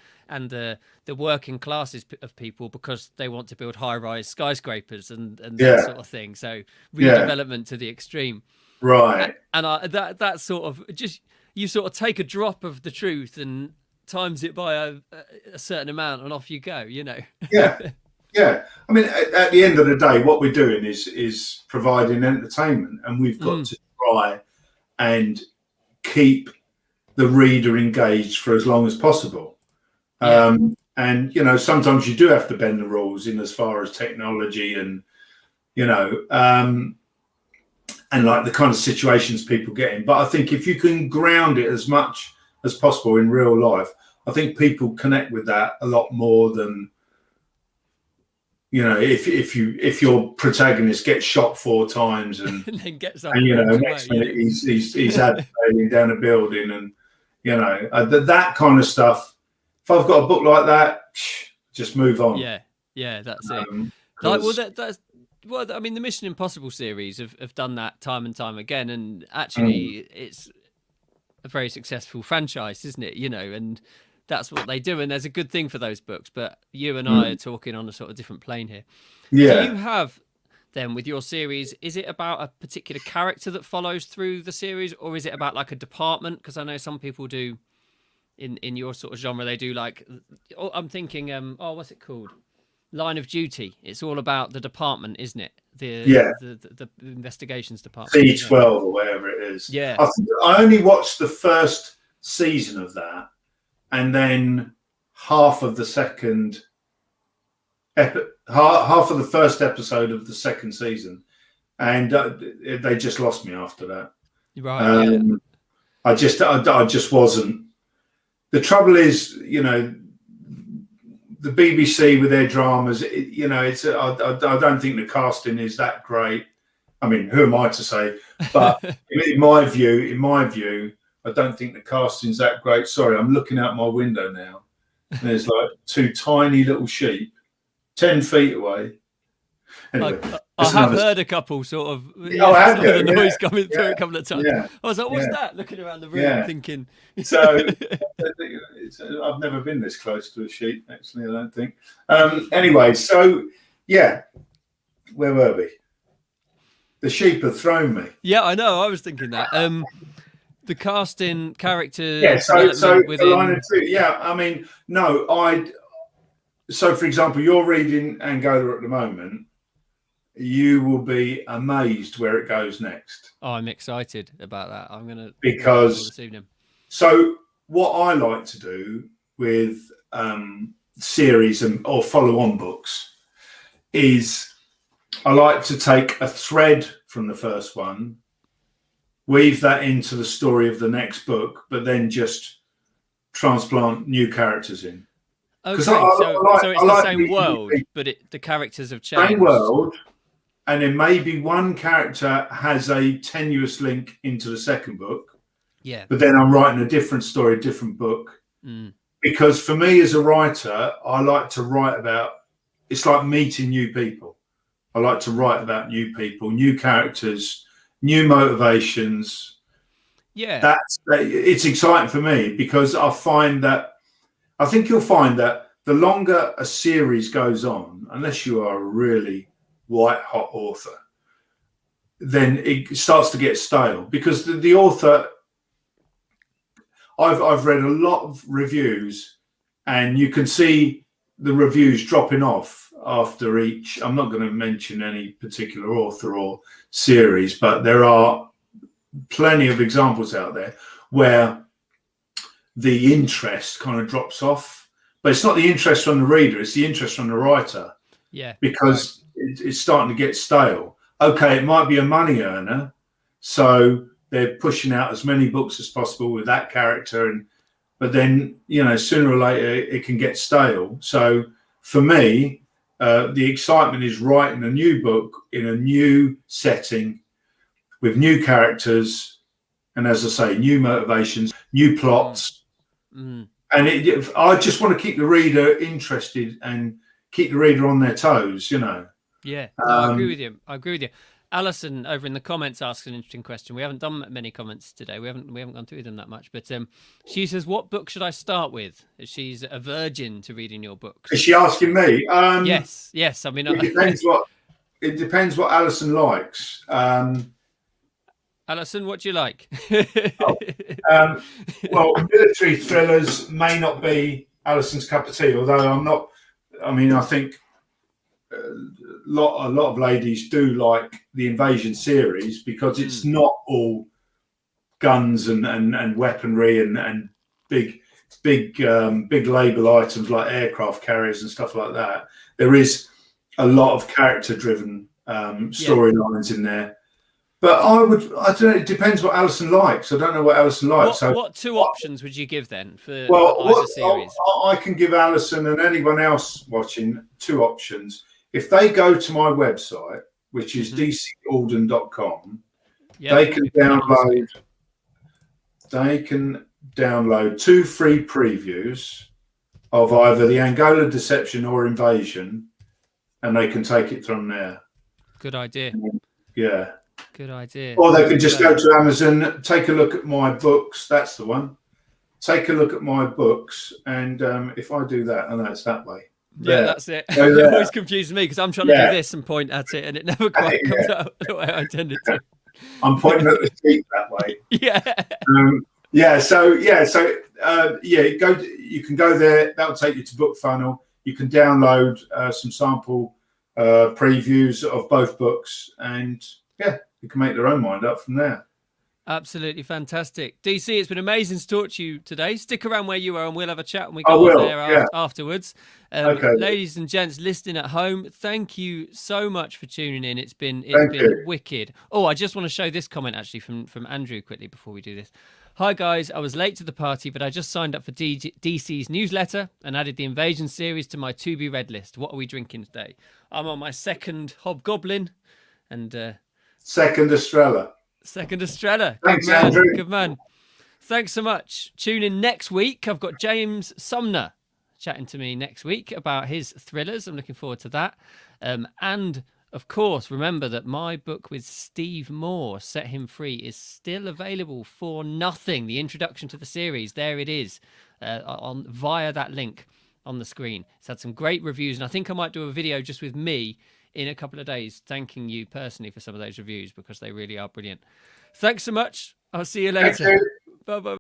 working classes of people because they want to build high-rise skyscrapers and that sort of thing. So redevelopment to the extreme. Right. And that sort of just, you sort of take a drop of the truth and times it by a certain amount, and off you go. Yeah. I mean, at the end of the day, what we're doing is providing entertainment, and we've got to try and keep the reader engaged for as long as possible. And sometimes you do have to bend the rules in as far as technology and and like the kind of situations people get in. But I think if you can ground it as much as possible in real life, I think people connect with that a lot more than if your protagonist gets shot 4 times and then gets up and next minute he's advocating down a building, and that kind of stuff. If I've got a book like that, just move on. Yeah, that's it. Well, I mean, the Mission Impossible series have done that time and time again, and actually, it's a very successful franchise, isn't it? And that's what they do, and there's a good thing for those books. But you and I are talking on a sort of different plane here. Yeah. Do you have then with your series? Is it about a particular character that follows through the series, or is it about like a department? Because I know some people do in your sort of genre. They do like, I'm thinking, what's it called? Line of Duty. It's all about the department, isn't it? The investigations department. C12 or whatever it is. Yeah. I only watched the first season of that, and then half of the first episode of the second season, and they just lost me after that. Right. I just wasn't. The trouble is, the BBC with their dramas, I don't think the casting is that great. I mean, who am I to say? But in my view, I don't think the casting's that great. Sorry, I'm looking out my window now. And there's like 2 tiny little sheep, 10 feet away. Anyway, I have heard a couple sort of the noise coming through a couple of times. Yeah. I was like, what's that? Looking around the room thinking. So I've never been this close to a sheep, actually, I don't think. Anyway, so where were we? The sheep have thrown me. Yeah, I know. I was thinking that. The casting, character. Yeah, so within... line of two. Yeah, I mean, no, so for example, you're reading Angola at the moment. You will be amazed where it goes next. Oh, I'm excited about that. I'm going to because this evening. So what I like to do with series or follow-on books is I like to take a thread from the first one, weave that into the story of the next book, but then just transplant new characters in. Okay, so it's the same world, but the characters have changed. Same world, and then maybe one character has a tenuous link into the second book. Yeah. But then I'm writing a different story, a different book. Because for me as a writer, I like to write about, it's like meeting new people. I like to write about new people, new characters, new motivations. Yeah. It's exciting for me because I think you'll find that the longer a series goes on, unless you are a really white hot author, then it starts to get stale because the author, I've read a lot of reviews and you can see the reviews dropping off after each. I'm not going to mention any particular author or series, but there are plenty of examples out there where the interest kind of drops off, but it's not the interest from the reader, it's the interest from the writer. Yeah. Because it's starting to get stale. Okay, it might be a money earner, so they're pushing out as many books as possible with that character, but then sooner or later it can get stale. So for me, the excitement is writing a new book in a new setting with new characters, and as I say, new motivations, new plots, and I just want to keep the reader interested and keep the reader on their toes. Yeah, no, I agree with you. Alison over in the comments asks an interesting question. We haven't done many comments today. We haven't gone through them that much. But she says, "What book should I start with?" She's a virgin to reading your books. Is she asking me? Yes. I mean, it depends what Alison likes. Alison, what do you like? Well, military thrillers may not be Alison's cup of tea. Although I'm not. I mean, I think a lot of ladies do like the Invasion series because it's not all guns and weaponry and big label items like aircraft carriers and stuff like that. There is a lot of character driven storylines in there. But I don't know, it depends what Alison likes. I don't know what Alison likes. What two options would you give then for either series? I can give Alison and anyone else watching two options. If they go to my website, which is dcalden.com, they can download 2 free previews of either the Angola Deception or Invasion, and they can take it from there. Good idea. Yeah. Good idea. Or they could just go to Amazon, take a look at my books. That's the one. Take a look at my books, and if I do that, I know it's that way. Yeah, that's it. It always confuses me because I'm trying to do this and point at it, and it never quite comes out the way I intended to. I'm pointing at the sheet that way. Yeah. So you can go there. That'll take you to Book Funnel. You can download some sample previews of both books, and you can make their own mind up from there. Absolutely fantastic. DC, it's been amazing to talk to you today. Stick around where you are and we'll have a chat when we go on there afterwards. Okay. Ladies and gents listening at home, thank you so much for tuning in. It's been wicked. Oh, I just want to show this comment actually from Andrew quickly before we do this. Hi guys, I was late to the party, but I just signed up for DC's newsletter and added the Invasion series to my to-be read list. What are we drinking today? I'm on my second Hobgoblin and... Second Estrella. Thanks, Andrew. Good man. Thanks so much. Tune in next week. I've got James Sumner chatting to me next week about his thrillers. I'm looking forward to that. And, of course, remember that my book with Steve Moore, Set Him Free, is still available for nothing. The introduction to the series, there it is, via that link on the screen. It's had some great reviews, and I think I might do a video just with me in a couple of days, thanking you personally for some of those reviews because they really are brilliant. Thanks so much. I'll see you later. Thank you. Bye-bye.